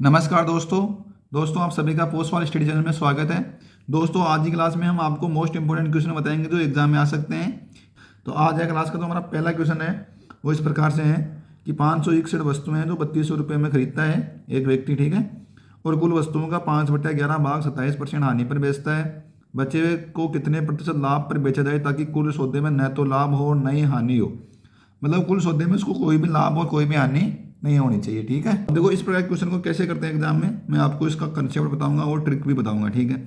नमस्कार दोस्तों आप सभी का पोस्ट वाले स्टडी चैनल में स्वागत है। दोस्तों आज की क्लास में हम आपको मोस्ट इंपोर्टेंट क्वेश्चन बताएंगे जो एग्जाम में आ सकते हैं। तो आज है क्लास का जो हमारा पहला क्वेश्चन है वो इस प्रकार से है कि 561 वस्तुएं हैं जो 3200 रुपये में खरीदता है एक व्यक्ति, ठीक है, और कुल वस्तुओं का 5/11 भाग 27% हानि पर बेचता है। बचे हुए को कितने प्रतिशत लाभ पर बेचा जाए ताकि कुल सौदे में न तो लाभ हो और न ही हानि हो। मतलब कुल सौदे में उसको कोई भी लाभ और कोई भी हानि नहीं होनी चाहिए, ठीक है। देखो इस प्रकार क्वेश्चन को कैसे करते हैं एग्जाम में, मैं आपको इसका कंसेप्ट बताऊंगा और ट्रिक भी बताऊंगा, ठीक है।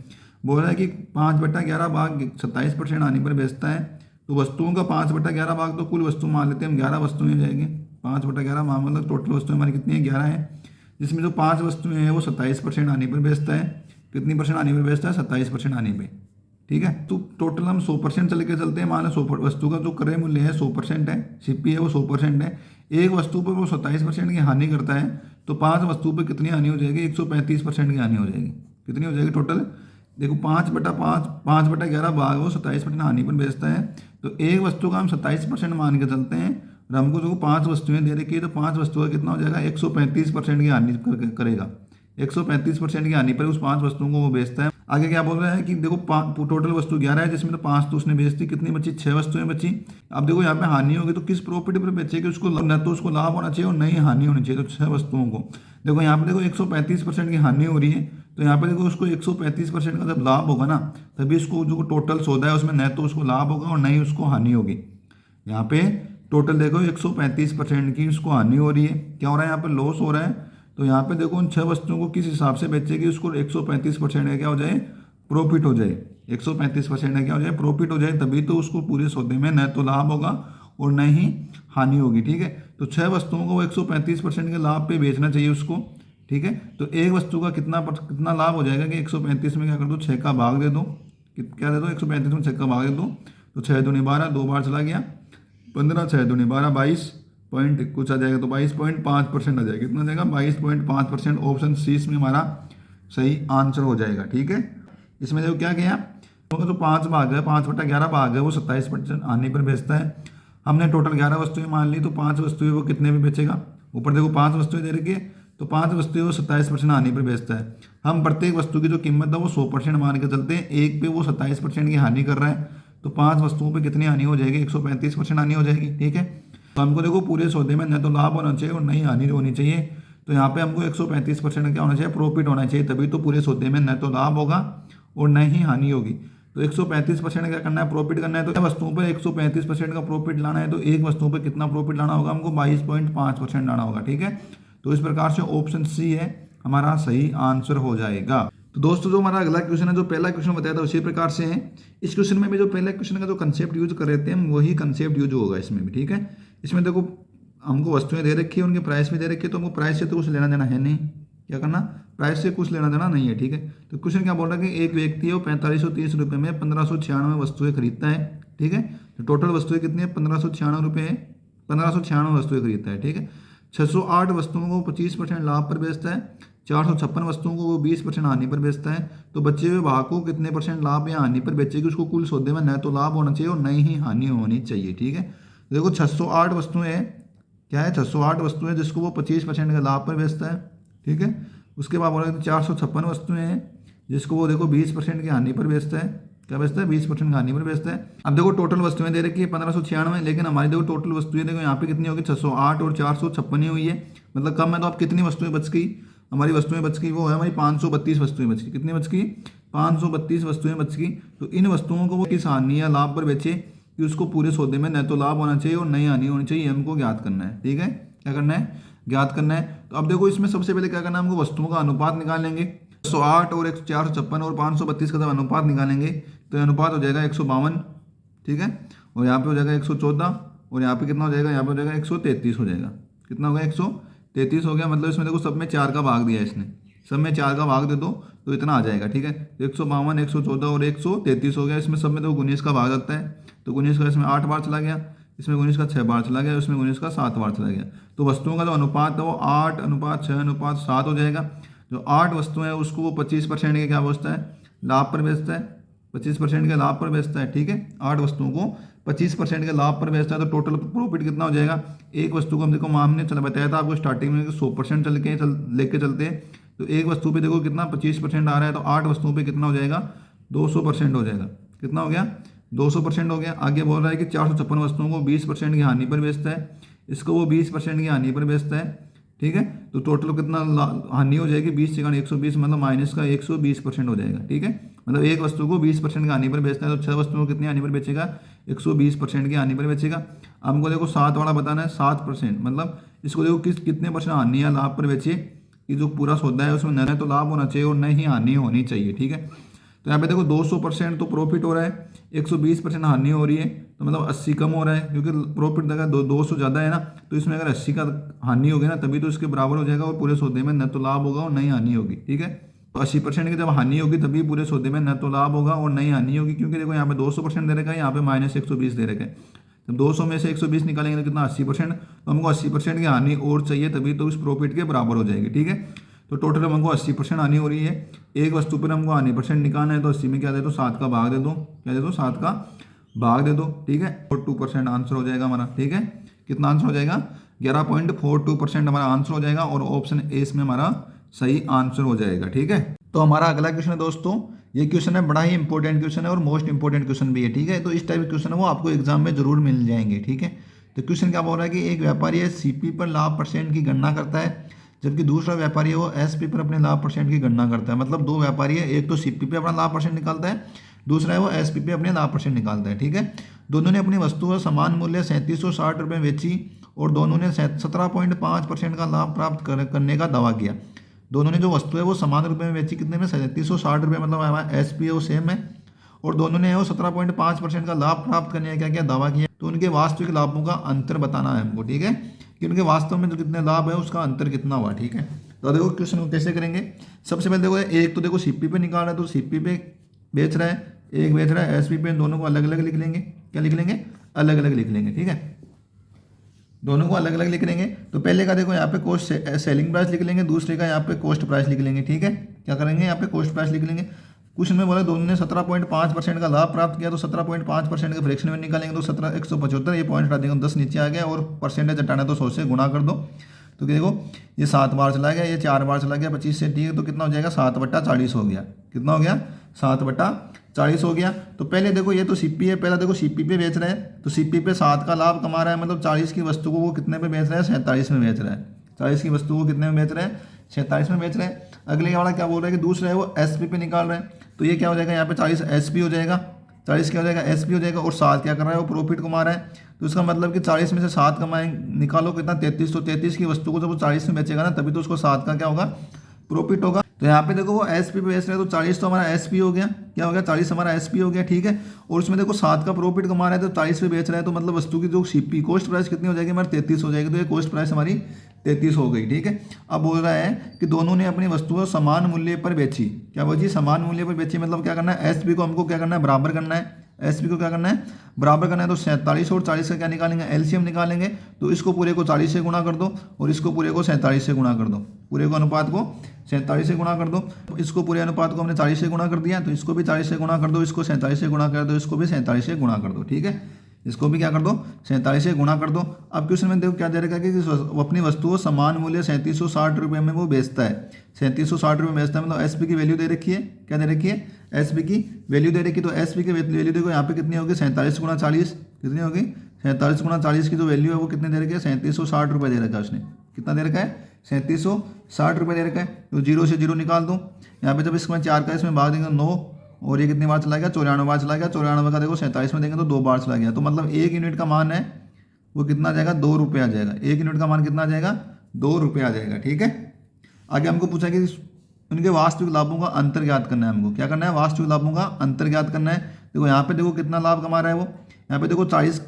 बोल रहा है कि 5/11 भाग 27% हानि पर बेचता है। तो वस्तुओं का 5/11 भाग तो कुल वस्तु मान लेते हैं हम, 11 वस्तुएं हो जाएगी। 5/11 मान मतलब टोटल वस्तुएं हमारी कितनी है, 11 है, जिसमें जो 5 वस्तुएं हैं वो 27% हानि पर बेचता है। कितनी परसेंट हानि पर बेचता है, 27% हानि पे, ठीक है। तो टोटल हम 100% चल के चलते हैं। मान लो 100 वस्तु का जो क्रय मूल्य है 100% है, सीपी है वो 100% है। एक वस्तु पर वो 27% की हानि करता है तो 5 वस्तु पर कितनी हानि हो जाएगी, 135% की हानि हो जाएगी। कितनी हो जाएगी टोटल, देखो 5/11 भाग वो 27% हानि पर बेचता है। तो एक वस्तु का हम 27% मान के चलते हैं और हमको जो 5 वस्तुएं दे रखी है तो 5 वस्तुओं का कितना हो जाएगा, 135% की हानि करेगा। 135% की हानि पर उस 5 वस्तुओं को वो बेचता है। आगे क्या बोल रहा है कि देखो टोटल वस्तु 11 है जिसमें तो 5 तो उसने बेच दी, कितनी बची, 6 वस्तुएं बची। अब देखो यहाँ पे हानि होगी तो किस प्रॉफिट पर बेचेगी, उसको न तो उसको लाभ होना चाहिए और न ही हानि होनी चाहिए। तो 6 वस्तुओं को देखो यहाँ पे देखो 135% की हानि हो रही है तो यहाँ पे देखो उसको 135% का जब लाभ होगा ना तभी उसको जो टोटल सौदा है उसमें न तो उसको लाभ होगा और न ही उसको हानि होगी। यहाँ पे टोटल देखो 135% की उसको हानि हो रही है, क्या हो रहा है यहाँ पे, लॉस हो रहा है। तो यहाँ पे देखो उन 6 वस्तुओं को किस हिसाब से बेचेगी, उसको 135% का क्या हो जाए, प्रॉफिट हो जाए। 135% का क्या हो जाए, प्रॉफिट हो जाए, तभी तो उसको पूरे सौदे में न तो लाभ होगा और न ही हानि होगी, ठीक है। तो 6 वस्तुओं को 135% के लाभ पे बेचना चाहिए उसको, ठीक है। तो एक वस्तु का कितना लाभ हो जाएगा कि 135 में क्या कर दो, 6 का भाग दे दो, क्या दे दो, 135 में 6 का भाग दे दो। तो 6 दूनी 12, 2 बार चला गया 15, 6 दूनी 12, 22 पॉइंट कुछ आ जाएगा तो 22.5% आ जाएगा। कितना आ जाएगा, 22.5%। ऑप्शन सी इसमें हमारा सही आंसर हो जाएगा, ठीक है। इसमें देखो क्या किया, तो जो 5 भाग है, 5/11 भाग है वो 27% आने पर बेचता है। हमने टोटल 11 वस्तुएं मान ली तो 5 वस्तुएं वो कितने में बेचेगा, ऊपर देखो 5 वस्तुएं दे रखी है तो 5 वस्तुएं वो 27% आने पर बेचता है। हम प्रत्येक वस्तु की जो कीमत है वो 100% मान के चलते हैं, एक पे वो 27% की हानि कर रहा है तो 5 वस्तुओं पे कितनी हानि हो जाएगी, 135% हानि हो जाएगी, ठीक है। तो हमको देखो पूरे सौदे में न तो लाभ होना चाहिए और न ही हानि होनी चाहिए। तो यहाँ पे हमको 135% क्या होना चाहिए, प्रॉफिट होना चाहिए, तभी तो पूरे सौदे में न तो लाभ होगा और न ही हानि होगी। तो 135% क्या करना है, प्रॉफिट करना है। तो वस्तुओं पर 135% का प्रॉफिट लाना है तो एक वस्तुओं पर कितना प्रॉफिट लाना होगा, हमको 22.5% लाना होगा, ठीक है। तो इस प्रकार से ऑप्शन सी है हमारा सही आंसर हो जाएगा। तो दोस्तों जो हमारा अगला क्वेश्चन है, जो पहला क्वेश्चन बताया था उसी प्रकार से है। इस क्वेश्चन में भी जो पहले क्वेश्चन का जो कंसेप्ट यूज कर रहे थे हम वही कंसेप्ट यूज होगा इसमें भी, ठीक है। इसमें देखो हमको वस्तुएं दे रखी है, उनके प्राइस भी दे रखी है, तो हमको प्राइस से तो कुछ लेना देना है नहीं, क्या करना, प्राइस से कुछ लेना देना नहीं है, ठीक है। तो क्वेश्चन क्या बोल रहा है कि एक व्यक्ति है वो 4530 रुपये में 1596 वस्तुएं खरीदता है, ठीक है। तो टोटल वस्तुएं कितनी है, 1596 रुपये है, 1596 वस्तुएं खरीदता है, ठीक है। 608 वस्तुओं को 25% लाभ पर बेचता है, 456 वस्तुओं को वो 20% हानि पर बेचता है। तो बचे हुए भाग को कितने परसेंट लाभ या हानि पर बेचेगी, उसको कुल सौदे में न तो लाभ होना चाहिए और न ही हानि होनी चाहिए, ठीक है। देखो 608 वस्तुएं हैं, क्या है, 608 वस्तुएं जिसको वो 25% का लाभ पर बेचता है, ठीक है। उसके बाद बोला 456 वस्तुएं हैं जिसको वो देखो 20% की हानि पर बेचता है, क्या बेचता है, 20% की हानि पर बेचता है। अब देखो टोटल वस्तुएं दे रखी है 1596, लेकिन हमारी देखो टोटल वस्तुएं देखो यहाँ पे कितनी होगी, 608 और 456 ही हुई है, मतलब कम है। तो अब कितनी वस्तुएं बच गई, हमारी वस्तुएं बच गई वो है हमारी 532 वस्तुएं बच गई। कितनी बच गई, 532 वस्तुएं बच गई। तो इन वस्तुओं को वो किस हानि या लाभ पर बेचे कि उसको पूरे सौदे में न तो लाभ होना चाहिए और न ही हानि होनी चाहिए, हमको ज्ञात करना है, ठीक है। क्या करना है, ज्ञात करना है। तो अब देखो इसमें सबसे पहले क्या करना है, हमको वस्तुओं का अनुपात निकाल लेंगे। 108 और 456 और 532 का जब अनुपात निकालेंगे तो अनुपात हो जाएगा 152, ठीक है। और यहाँ पे हो जाएगा 114 और यहाँ पे कितना हो जाएगा, यहाँ पे हो जाएगा 133 हो जाएगा। कितना हो गया, 133 हो गया। मतलब इसमें देखो सब में 4 का भाग दिया है इसने, सब में 4 का भाग दे दो तो इतना आ जाएगा, ठीक है। 152, 114 और 133 हो गया। इसमें सब में देखो 19 का भाग लगता है तो 19 का इसमें 8 बार चला गया, इसमें 19 का 6 बार चला गया, इसमें 19 का 7 बार चला गया। तो वस्तुओं का जो अनुपात है वो 8:6:7 हो जाएगा। जो 8 वस्तुएं हैं उसको वो 25% के क्या बेचता है, लाभ पर बेचता है, 25% के लाभ पर बेचता है, ठीक है। 8 वस्तुओं को 25% के लाभ पर बेचता है तो टोटल प्रॉफिट कितना हो जाएगा, एक वस्तु को हम देखो हमने चला बताया था आपको स्टार्टिंग में 100% लेके चलते हैं तो एक वस्तु पे देखो कितना 25% आ रहा है, तो 8 वस्तुओं पे कितना हो जाएगा, 200% हो जाएगा। कितना हो गया, 200% हो गया। आगे बोल रहा है कि 456 वस्तुओं को 20% की हानि पर बेचता है, इसको वो 20% की हानि पर बेचता है। ठीक है, तो टोटल कितना हानि हो जाएगी, 20 से 120, मतलब माइनस का 120% हो जाएगा। ठीक है, मतलब एक वस्तु को 20% की हानि पर बेचता है, तो 6 वस्तुओं को कितनी हानि पर बेचेगा, 120% की हानि पर बेचेगा। हमको देखो 7 वाला बताना है, 7%, मतलब इसको देखो कितने परसेंट हानि या लाभ पर बेचे, कि जो पूरा सौदा है उसमें न तो लाभ होना चाहिए और न ही हानि होनी चाहिए। ठीक है, तो यहाँ पे देखो 200% तो प्रॉफिट हो रहा है, 120% हानि हो रही है, तो मतलब 80 कम हो रहा है, क्योंकि प्रॉफिट देखा 200 ज़्यादा है ना, तो इसमें अगर 80 का हानि होगी ना तभी तो इसके बराबर हो जाएगा, और पूरे सौदे में न तो लाभ होगा और न ही हानि होगी। ठीक है, तो 80% की जब हानि होगी तभी पूरे सौदे में न तो लाभ होगा और न ही हानि होगी, क्योंकि देखो यहाँ पे 200% दे रखा है, यहाँ पे -120 दे रखा है। जब 200 में से 120 निकालेंगे तो कितना, 80%, तो हमको 80% की हानि और चाहिए, तभी तो इस प्रॉफिट के बराबर हो जाएगी। ठीक है, तो टोटल हमको 80% हानि हो रही है, एक वस्तु पर हमको हानि परसेंट निकालना है, तो 80 में क्या दे दो, 7 का भाग दे दो, क्या दे दो, 7 का भाग दे दो। ठीक है, 42% आंसर हो जाएगा हमारा। ठीक है, कितना आंसर हो जाएगा, 11.42% हमारा आंसर हो जाएगा, और ऑप्शन ए इसमें हमारा सही आंसर हो जाएगा। ठीक है, तो हमारा अगला क्वेश्चन है दोस्तों, ये क्वेश्चन है बड़ा ही इंपॉर्टेंट क्वेश्चन है और मोस्ट इंपॉर्टेंट क्वेश्चन भी है। ठीक है, तो इस टाइप के क्वेश्चन है वो आपको एग्जाम में जरूर मिल जाएंगे। ठीक है, तो क्वेश्चन क्या बोल रहा है कि एक व्यापारी है सीपी पर लाभ परसेंट की गणना करता है, जबकि दूसरा व्यापारी है वो एसपी पर अपने लाभ परसेंट की गणना करता है। मतलब दो व्यापारी है, एक तो सीपी पे अपना लाभ परसेंट निकालता है, दूसरा है वो एसपी पे अपने लाभ परसेंट निकालता है। ठीक है, दोनों ने अपनी वस्तु का समान मूल्य 3760 रुपये बेची और दोनों ने 17.5% का लाभ प्राप्त करने का दावा किया। दोनों ने जो वस्तु है वो समान रुपये में बेची, कितने में, 3760 रुपये, मतलब हमारा एसपी है वो सेम है, और दोनों ने वो 17.5% का लाभ प्राप्त करने का क्या क्या दावा किया। तो उनके वास्तविक लाभों का अंतर बताना है हमको। ठीक है, कि उनके वास्तव में जो कितने लाभ है उसका अंतर कितना हुआ। ठीक है, तो देखो क्वेश्चन को कैसे करेंगे। सबसे पहले देखो, एक तो देखो सीपी पे निकाल रहा है, तो सीपी पे बेच रहा है, एक बेच रहा है एसपी पे, दोनों को अलग अलग लिख लेंगे। क्या लिख लेंगे, अलग अलग लिख लेंगे। ठीक है, दोनों को अलग अलग लिख लेंगे। तो पहले का देखो यहाँ पे कॉस्ट सेलिंग प्राइस लिख लेंगे, दूसरे का यहाँ पे कॉस्ट प्राइस लिख लेंगे। ठीक है, क्या करेंगे, यहाँ पे कॉस्ट प्राइस लिख लेंगे। क्वेश्चन में बोला दोनों ने 17.5% का लाभ प्राप्त किया, तो 17.5% के फ्रैक्शन में निकालेंगे, तो 175, ये पॉइंट हटा देंगे, 10 नीचे आ गया, और परसेंटेज हटाना तो 100 से गुणा कर दो। तो देखो ये 7 बार चला गया, ये 4 बार चला गया, 25 से। ठीक है, तो कितना हो जाएगा, 7/40 हो गया। कितना हो गया, 7/40 हो गया। तो पहले देखो ये तो सीपी है, पहला देखो सीपी पे बेच रहा है, तो सीपी पे 7 का लाभ कमा रहा है, मतलब 40 की वस्तु को वो कितने पे बेच रहा है, 47 में बेच रहा है। 40 की वस्तु को कितने में बेच रहा है, 47 में बेच रहा है। अगले वाला क्या बोल रहा है कि दूसरा है वो एसपी पे निकाल रहे हैं, तो ये क्या हो जाएगा, यहाँ पे 40 एसपी हो जाएगा, 40 क्या हो जाएगा, एसपी हो जाएगा, और 7 क्या कर रहा है, वो प्रॉफिट कमा रहा है। तो इसका मतलब कि 40 में से 7 कमाएं, निकालो कितना, 33। तो 33 की वस्तु को जब वो 40 में बेचेगा ना, तभी तो उसको 7 का क्या होगा, प्रॉफिट होगा। तो यहाँ पे देखो वो एसपी पे बेच रहे हैं, तो 40 तो हमारा एसपी हो गया, क्या हो गया, 40 हमारा एसपी हो गया। ठीक है, और उसमें देखो 7 का प्रॉफिट कमा रहा है, तो 40 पे बेच रहा है, तो मतलब वस्तु की जो सीपी कॉस्ट प्राइस कितनी हो जाएगी, हमारी 33 हो जाएगी। तो ये कॉस्ट प्राइस हमारी 33 हो गई। ठीक है, अब बोल रहा है कि दोनों ने अपनी वस्तु को समान मूल्य पर बेची। क्या बोली, समान मूल्य पर बेची, मतलब क्या करना है, एसपी को हमको क्या करना है, बराबर करना है। एसपी को क्या करना है, बराबर करना है। तो 47 और 40 का क्या निकालेंगे, एलसीएम निकालेंगे। तो इसको पूरे को 40 से गुणा कर दो, और इसको पूरे को 47 से गुणा कर दो, पूरे को अनुपात को 47 से गुणा कर दो। इसको पूरे अनुपात को हमने 40 से गुणा कर दिया, तो इसको भी 40 से गुणा कर दो, इसको 47 से गुणा कर दो, इसको भी 47 से गुणा कर दो। ठीक है, इसको भी क्या कर दो, 47 से गुणा कर दो। अब क्वेश्चन में देखो क्या दे रखा है कि वो अपनी वस्तु को समान मूल्य 3760 रुपये में वो बेचता है, 3760 रुपये में बेचता है, मतलब एसपी की वैल्यू दे रखी है। क्या दे रखी है, एसपी की वैल्यू दे रखी है। तो एसपी की वैल्यू देखो यहाँ पे कितनी होगी, 47 गुणा 40, कितनी होगी, 47 गुणा 40 की जो वैल्यू है वो कितने दे रखी है, 3760 रुपये दे रखा है उसने। कितना दे रखा है, 3760 रुपये दे रखा है। तो 0 से 0 निकाल दो, यहाँ पे जब इसमें 4 का इसमें भाग देंगे 9, और ये कितनी बार चला गया, 94 बार चला गया। 94 का देखो 47 में देंगे तो 2 बार चला गया, तो मतलब 1 यूनिट का मान है वो कितना आ जाएगा, 2 रुपये आ जाएगा। 1 यूनिट का मान कितना आ जाएगा, 2 रुपये आ जाएगा। ठीक है, आगे हमको पूछा कि उनके वास्तविक लाभों का अंतर ज्ञात करना है। हमको क्या करना है, वास्तविक लाभों का अंतर ज्ञात करना है। देखो यहाँ पे देखो कितना लाभ कमा रहा है वो, यहाँ पे देखो 40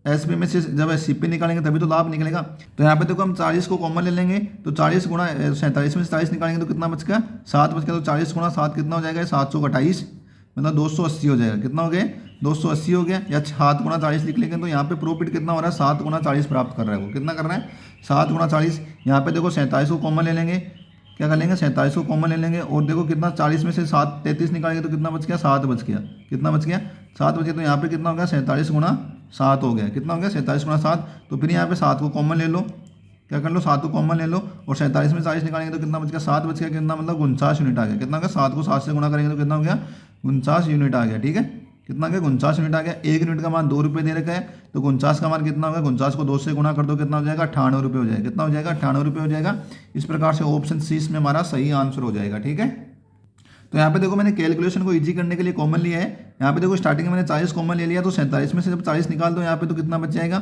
एसपी में से जब सीपी निकालेंगे तभी तो लाभ निकलेगा। तो यहाँ पे देखो हम 40 को कॉमन ले लेंगे, तो 40 गुणा 47 में से 40 निकालेंगे तो कितना बच गया, 7 बच गया। तो 40 गुणा 7 कितना हो जाएगा, 728, मतलब 280 हो जाएगा। कितना हो गया, 280 हो गया। या 7 गुणा 40 लिख लेंगे, तो यहाँ पे प्रॉफिट कितना हो रहा है, 7 गुणा 40 प्राप्त कर रहा है वो। कितना कर रहा है, 7 गुणा 40। यहाँ पे देखो 47 को कॉमन ले लेंगे, क्या कर लेंगे, 47 को कॉमन ले लेंगे, और देखो कितना 40 में से 7 33 निकालेंगे तो कितना बच गया, 7 बच गया। कितना बच गया, 7 बच गया। तो यहाँ पे कितना हो गया, 47 गुणा 7 हो गया। कितना हो गया, 47 गुणा 7। तो फिर यहाँ पे 7 को कॉमन ले लो, क्या कर लो, 7 को कॉमन ले लो और 47 में 40 निकालेंगे तो कितना बच गया, 7 बच गया, कितना मतलब 49 यूनिट आ गया। कितना हो गया, 7 को 7 से गुणा करेंगे तो कितना हो गया, 49 यूनिट आ गया। ठीक है, कितना गया, 49 यूनिट आ गया। 1 यूनिट का मान 2 रुपये दे रखा है, तो 49 का मान कितना होगा, 49 को 2 से गुणा कर दो, कितना हो जाएगा, 98 रुपये हो जाएगा। कितना हो जाएगा, 98 रुपये हो जाएगा। इस प्रकार से ऑप्शन सी इसमें हमारा सही आंसर हो जाएगा। ठीक है, तो यहाँ पे देखो मैंने कैलकुलेशन को इजी करने के लिए कॉमन लिया है। यहाँ पे देखो स्टार्टिंग में मैंने 40 कॉमन ले लिया, तो 47 में से जब 40 निकाल दो यहाँ पे तो कितना बच जाएगा,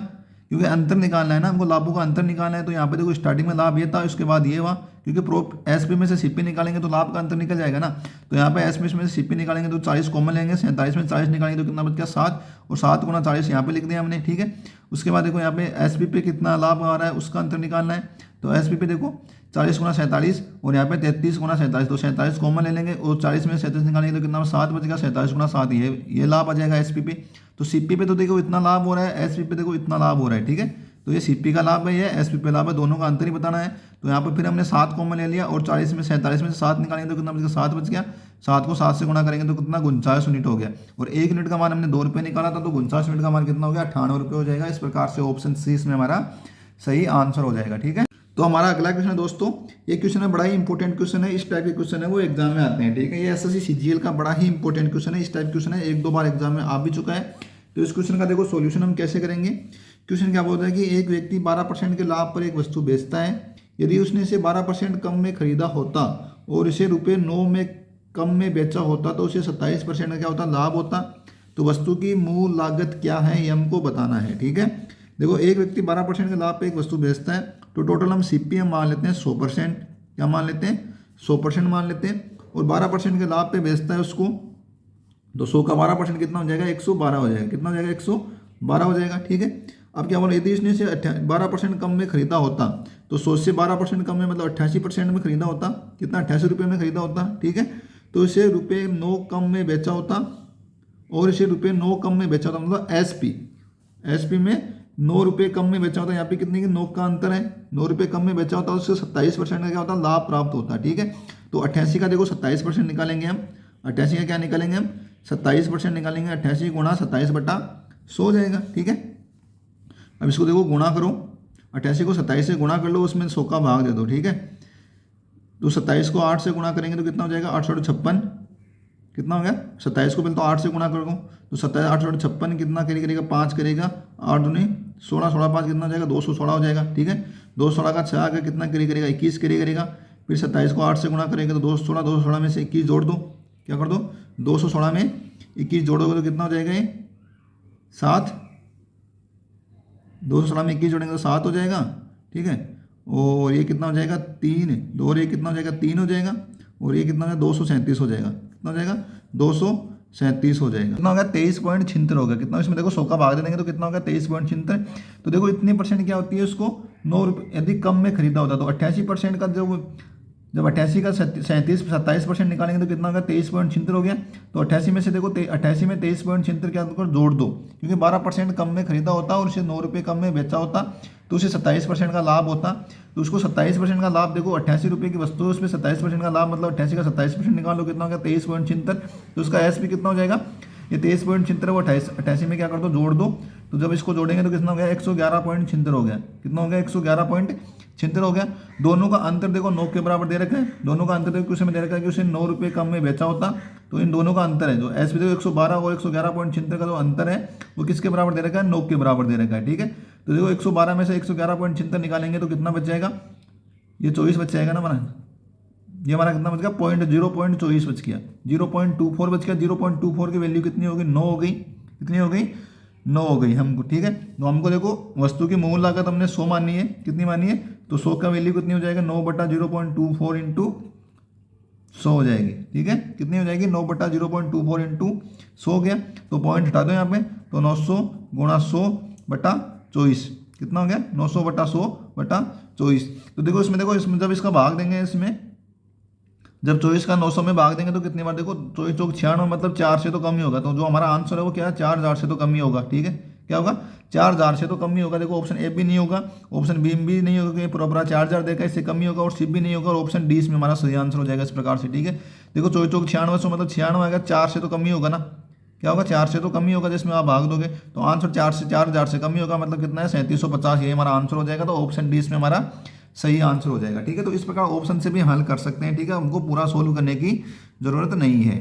क्योंकि अंतर निकालना है ना हमको, लाभों का अंतर निकालना है। तो यहाँ पे देखो स्टार्टिंग में लाभ ये था, उसके बाद ये हुआ, क्योंकि एसपी में से सीपी निकालेंगे तो लाभ का अंतर निकल जाएगा ना। तो यहाँ पे एसपी में से सीपी निकालेंगे तो 40 कॉमन लेंगे, 47 में 40 निकालेंगे तो कितना बच गया, 7, और 7 गुना 40 यहाँ पे लिख दिया हमने। ठीक है, उसके बाद देखो यहाँ पे एसपी पे कितना लाभ आ रहा है उसका अंतर निकालना है। तो एसपी पे देखो 40 गुना 47 और यहाँ पे 33 गुना 47, तो 47 कॉमन ले लेंगे और 40 में 37 निकालेंगे तो कितना 7 बचेगा, 47 गुना 7 ये लाभ आ जाएगा एसपी पे। तो सीपी पे तो देखो इतना लाभ हो रहा है, एसपी पे देखो इतना लाभ हो रहा है। ठीक है, तो ये सीपी का लाभ है, ये एसपी पे लाभ है, दोनों का अंतर ही बताना है। तो यहाँ पर फिर हमने 7 कॉमन ले लिया और 40 में 47 में से 7 निकालेंगे तो कितना बच गया, 7 बच गया। 7 को 7 से गुणा करेंगे तो कितना 49 यूनिट हो गया, और 1 यूनिट का मान हमने 2 रुपये निकाला था, तो 49 यूनिट का मान कितना हो गया, 98 रुपये हो जाएगा। इस प्रकार से ऑप्शन सी इसमें हमारा सही आंसर हो जाएगा। ठीक है, तो हमारा अगला क्वेश्चन है दोस्तों, ये क्वेश्चन है बड़ा ही इंपॉर्टेंट क्वेश्चन है, इस टाइप के क्वेश्चन है वो एग्जाम में आते हैं। ठीक है, ये एसएससी सीजीएल का बड़ा ही इंपॉर्टेंट क्वेश्चन है, इस टाइप क्वेश्चन है, 1-2 बार एग्जाम में आ भी चुका है। तो इस क्वेश्चन का देखो सॉल्यूशन हम कैसे करेंगे। क्वेश्चन क्या बोलता है कि एक व्यक्ति 12% के लाभ पर एक वस्तु बेचता है, यदि उसने इसे 12% कम में खरीदा होता और इसे ₹9 में कम में बेचा होता तो उसे 27% का क्या होता, लाभ होता। तो वस्तु की मूल लागत क्या है ये हमको बताना है। ठीक है, देखो एक व्यक्ति 12% के लाभ पे एक वस्तु बेचता है, तो टोटल हम सीपीएम मान लेते हैं 100%, क्या मान लेते हैं, 100% मान लेते हैं, और 12% के लाभ पे बेचता है उसको, तो 100 का 12% कितना हो जाएगा, 112 हो जाएगा। कितना हो जाएगा, 112 हो जाएगा। ठीक है, अब क्या बोलो, यदि इसने से 12% कम में खरीदा होता, तो 100 से 12% कम में मतलब 88% में खरीदा होता, कितना 88 रुपये में खरीदा होता। ठीक है, तो इसे ₹9 कम में बेचा होता और इसे ₹9 कम में बेचा होता, मतलब एसपी में 9 रुपये कम में बेचा होता है। यहाँ पे कितने की 9 का अंतर है, 9 रुपये कम में बेचा होता है, उससे 27% का क्या होता है, लाभ प्राप्त होता है। ठीक है, तो 88 का देखो 27% निकालेंगे हम, 88 का क्या निकालेंगे हम, 27% निकालेंगे, 88 गुणा 27/100 हो जाएगा। ठीक है, अब इसको देखो गुणा करो, 88 को 27 से गुणा कर लो, उसमें 100 का भाग दे दो। ठीक है, तो 27 को 8 से गुणा करेंगे तो कितना हो जाएगा, 856, कितना हो गया, 27 को पहले तो 8 से गुणा कर दो, तो 27 856 कितना करेगा, 5 करेगा, 8 दूनी 16, 16 5 कितना हो जाएगा, 216 हो जाएगा। ठीक है, 216 का 6 आगे कितना करेगा, 21 करेगा। फिर 27 को 8 से गुणा करेंगे तो 216 में से 21 जोड़ दो, क्या कर दो, 216 में 21 जोड़ोगे तो कितना हो जाएगा, ये 7, 216 में 21 जोड़ेंगे तो 7 हो जाएगा। ठीक है, और ये कितना हो जाएगा, 3, 2 और ये कितना हो जाएगा, 3 हो जाएगा, और ये कितना हो जाएगा, 237 हो जाएगा। कितना हो जाएगा, 237 हो जाएगा। कितना हो गया, 23.76 हो गया। कितना इसमें देखो 100 का भाग दे देंगे तो कितना होगा, 23.76। तो देखो इतनी परसेंट क्या होती है, उसको 9 रुपये यदि कम में खरीदा होता, तो 88% का जब 88 का 27% निकालेंगे तो कितना होगा, 23.76 हो गया। तो 88 में से देखो 88 में 23.76 क्या जोड़ दो, क्योंकि 12% कम में खरीदा होता और उसे 9 रुपये कम में बेचा होता, तो उसे 27% का लाभ होता। तो उसको 27% का लाभ देखो, 88 रुपये की वस्तु है, उसमें 27% का लाभ मतलब 88 का 27% निकालो, कितना हो गया, 23.76। तो उसका एस भी कितना हो जाएगा, ये 23.76 वो 88 में क्या कर दो, जोड़ दो। तो जब इसको जोड़ेंगे तो कितना हो गया, 111.76 हो गया। कितना हो गया, 111.76 हो गया। दोनों का अंतर देखो 9 के बराबर दे रखा है, दोनों का अंतर देखो उसमें दे रखा है कि उसे 9 रुपये कम में बेचा होता, तो इन दोनों का अंतर है जो एस देखो 112 और 111.76 का जो अंतर है वो किसके बराबर दे रखा है, 9 के बराबर दे रखा है। ठीक है, तो देखो 112 में से 111.76 निकालेंगे तो कितना बच जाएगा, ये 24 बच जाएगा ना हमारा, ये हमारा कितना बच गया, 0.24 बच गया, 0.24 बच गया। 0.24 की वैल्यू कितनी होगी, 9 हो गई। कितनी हो गई, 9 हो गई हमको। ठीक है, तो हमको देखो वस्तु की मूल लागत हमने 100 मानी है, कितनी मानी है, तो 100 का वैल्यू कितनी हो जाएगा, 9/0.24 इंटू 100 हो जाएगी। ठीक है, कितनी हो जाएगी, 9/0.24 इंटू 100 हो गया। तो पॉइंट हटा दो यहाँ पे, तो 900 गुणा 100/24 कितना हो गया, 900/100/24। तो देखो इसमें जब इसका भाग देंगे, इसमें जब 24 का 900 में भाग देंगे तो कितनी बार, देखो 24 चौक 96 मतलब 4 से तो कम ही होगा। तो जो हमारा आंसर है वो क्या है, 4000 से तो कम ही होगा। ठीक है, क्या होगा, 4000 से तो कम ही होगा। देखो ऑप्शन ए भी नहीं होगा, ऑप्शन बी भी नहीं होगा, क्योंकि प्रॉपर 4000 देखा इससे कम ही होगा, और सी भी नहीं होगा, और ऑप्शन डी इसमें हमारा सही आंसर हो जाएगा इस प्रकार से। ठीक है, देखो 24 चौक 96 मतलब 96 आएगा, 4 से तो कम ही होगा ना, क्या होगा, 4 से तो कम ही होगा, जिसमें आप भाग दोगे तो आंसर 4 से 4000 से कम ही होगा, मतलब कितना है 3750, ये हमारा आंसर हो जाएगा। तो ऑप्शन डी इसमें हमारा सही आंसर हो जाएगा। ठीक है, तो इस प्रकार ऑप्शन से भी हल कर सकते हैं। ठीक है, हमको पूरा सोल्व करने की जरूरत नहीं है।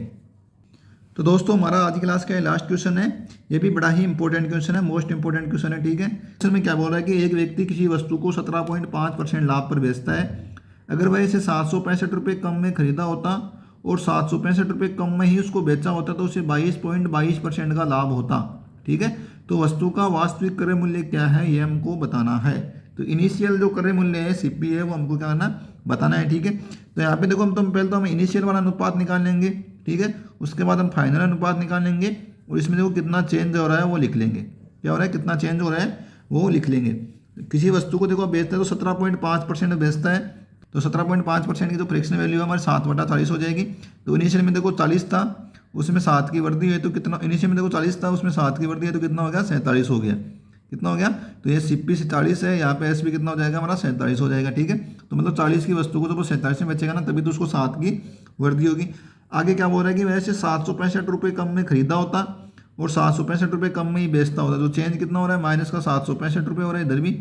तो दोस्तों हमारा आज की क्लास का लास्ट क्वेश्चन है, ये भी बड़ा ही इंपॉर्टेंट क्वेश्चन है, मोस्ट इंपॉर्टेंट क्वेश्चन है। ठीक है, क्वेश्चन में क्या बोल रहा है कि एक व्यक्ति किसी वस्तु को 17.5% लाभ पर बेचता है। अगर वह इसे 765 रुपये कम में खरीदा होता और 765 रुपये कम में ही उसको बेचा होता तो उसे 22.22% का लाभ होता। ठीक है, तो वस्तु का वास्तविक क्रय मूल्य क्या है ये हमको बताना है। तो इनिशियल जो क्रय मूल्य है सीपी है वो हमको क्या करना, बताना है। ठीक है, तो यहाँ पे देखो हम पहले तो हम इनिशियल वाला अनुपात निकाल लेंगे। ठीक है, उसके बाद हम फाइनल अनुपात निकाल लेंगे और इसमें देखो कितना चेंज हो रहा है वो लिख लेंगे। क्या हो रहा है, कितना चेंज हो रहा है वो लिख लेंगे। किसी वस्तु को देखो बेचते हैं तो 17.5% बेचता है, तो 17.5% की जो फ्रैक्शन वैल्यू है हमारे 7/40 हो जाएगी। तो इनिशियल में देखो 40 था, उसमें 7 की वृद्धि है तो कितना, इनिशियल में देखो 40 था उसमें 7 की वृद्धि है तो कितना हो गया, 47 हो गया। कितना हो गया, तो ये सीपी से 40 है, यहाँ पे एस भी कितना हो जाएगा हमारा 47 हो जाएगा। ठीक है, तो मतलब 40 की वस्तु को जब वो 47 में बेचेगा ना तभी तो उसको 7 की वृद्धि होगी। आगे क्या बोल रहा है कि वैसे 765 रुपये कम में खरीदा होता और 765 रुपये कम में ही बेचता होता, तो चेंज कितना हो रहा है, माइनस का 765 रुपये हो रहा है, इधर भी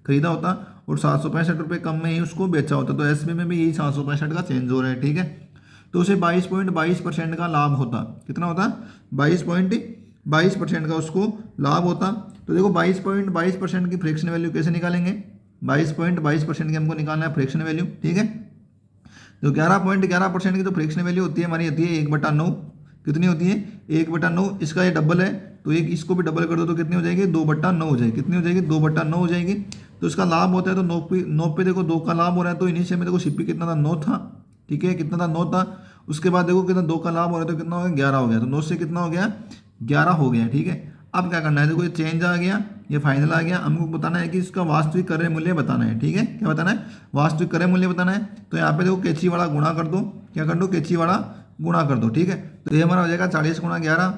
खरीदा होता और 765 रुपये कम में ही उसको बेचा होता, तो एसबी में भी यही 765 का चेंज हो रहा है। ठीक है, तो उसे 22.22% का लाभ होता। कितना होता, 22.22% का उसको लाभ होता। तो देखो 22.22% की फ्रैक्शन वैल्यू कैसे निकालेंगे, 22.22% की हमको निकालना है फ्रैक्शन वैल्यू। ठीक है, तो 11.11% की जो फ्रैक्शन वैल्यू होती है हमारी होती है 1/9। कितनी होती है, 1/9। इसका ये डबल है तो एक इसको भी डबल कर दो तो कितनी हो जाएगी, 2/9 हो जाएगी। कितनी हो जाएगी, 2/9 हो जाएगी। तो इसका लाभ होता है तो 9 पे देखो 2 का लाभ हो रहा है, तो इनिशियल में देखो सीपी कितना था, 9 था। ठीक है, कितना था, 9 था। उसके बाद देखो कितना 2 का लाभ हो रहा है तो कितना हो गया, 11 हो गया। तो 9 से कितना हो गया, 11 हो गया। ठीक है, अब क्या करना है, देखो ये चेंज आ गया, ये फाइनल आ गया। हमको बताना है कि इसका वास्तविक क्रय मूल्य बताना है। ठीक है, क्या बताना है, वास्तविक क्रय मूल्य बताना है। तो यहाँ पे देखो कैची वाला गुणा कर दो, क्या कर दो, कैची वाला गुणा कर दो। ठीक है, तो ये हमारा हो जाएगा 40 × 11,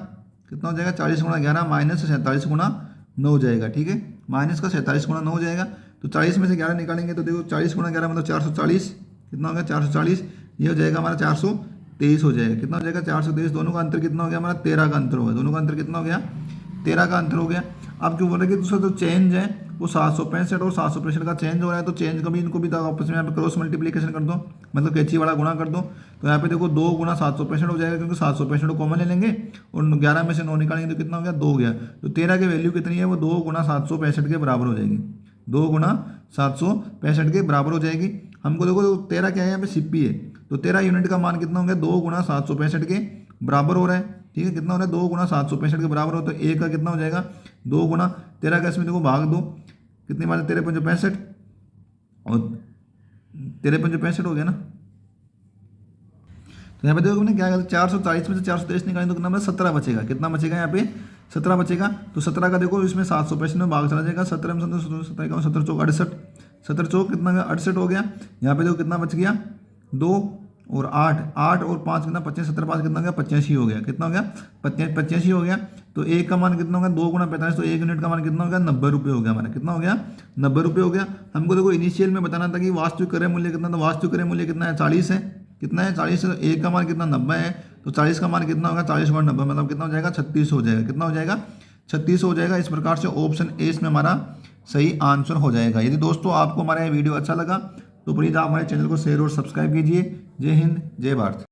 कितना हो जाएगा, 40 × 11 माइनस 47 × 9 हो जाएगा। ठीक है, माइनस का 47 × 9 हो जाएगा। तो 40 में से 11 निकालेंगे तो देखो 40 × 11 मतलब 440। कितना हो गया, 440। ये हो जाएगा हमारा 423 हो जाएगा। कितना हो जाएगा, 423। दोनों का अंतर कितना हो गया हमारा, 13 का अंतर हो गया। दोनों का अंतर कितना हो गया, 13 का अंतर हो गया। अब क्यों बोल रहे हैं कि दूसरा जो चेंज है वो 765 और 765 का चेंज हो रहा है, तो चेंज कभी इनको भी आपस में यहाँ पे क्रॉस मल्टीप्लिकेशन कर दो, मतलब कैची वाला गुणा कर दो। तो यहाँ पे देखो 2 × 765 हो जाएगा, क्योंककि 765 को कॉमन ले लेंगे और 11 में से 9 निकालेंगे तो कितना हो गया, 2 हो गया। तो 13 की वैल्यू कितनी है, वो 2 × 765 के बराबर हो जाएगी। 2 × 765 के बराबर हो जाएगी। हमको देखो 13 क्या है, यहाँ पे सीपी है, तो 13 यूनिट का मान कितना हो गया, 2 × 765 के बराबर हो रहा है। ठीक है, कितना हो रहा है, 2 × 765 के बराबर हो, तो 1 का कितना हो जाएगा, 2 × 13 का, इसमें देखो भाग दो, कितनी बार 13 × 5 65 और 13 × 5 65 हो गया ना। तो यहाँ पे देखो क्या 440 में से 423 निकालें तो कितना 17 बचेगा। कितना बचेगा, यहाँ पे 17 बचेगा। तो 17 का देखो इसमें 765 में भाग चला जाएगा, 17 में 17 17 चौक 68, 17 चौक कितना 68 हो गया। यहाँ पे देखो कितना बच गया, 2 और 8, 8 और 5 कितना 25, 17 5 कितना हो गया, 85 हो गया। कितना हो गया, 85 हो गया। तो 1 का मान कितना हो गया, 2 × 45, तो 1 यूनिट का मान कितना हो गया, 90 रुपये हो गया हमारा। कितना हो गया, 90 रुपये हो गया। हमको देखो इनिशियल में बताना था कि वास्तविक क्रय मूल्य कितना, तो वास्तविक क्रय मूल्य कितना है, 40 है। कितना है, 40 है। तो 1 का मान कितना, 90 है, तो 40 का मान कितना होगा, 40/90 मतलब कितना हो जाएगा, 36 हो जाएगा। कितना हो जाएगा, 36 हो जाएगा। इस प्रकार से ऑप्शन ए इसमें हमारा सही आंसर हो जाएगा। यदि दोस्तों आपको हमारा ये वीडियो अच्छा लगा तो प्लीज़ आप हमारे चैनल को शेयर और सब्सक्राइब कीजिए। जय हिंद, जय भारत।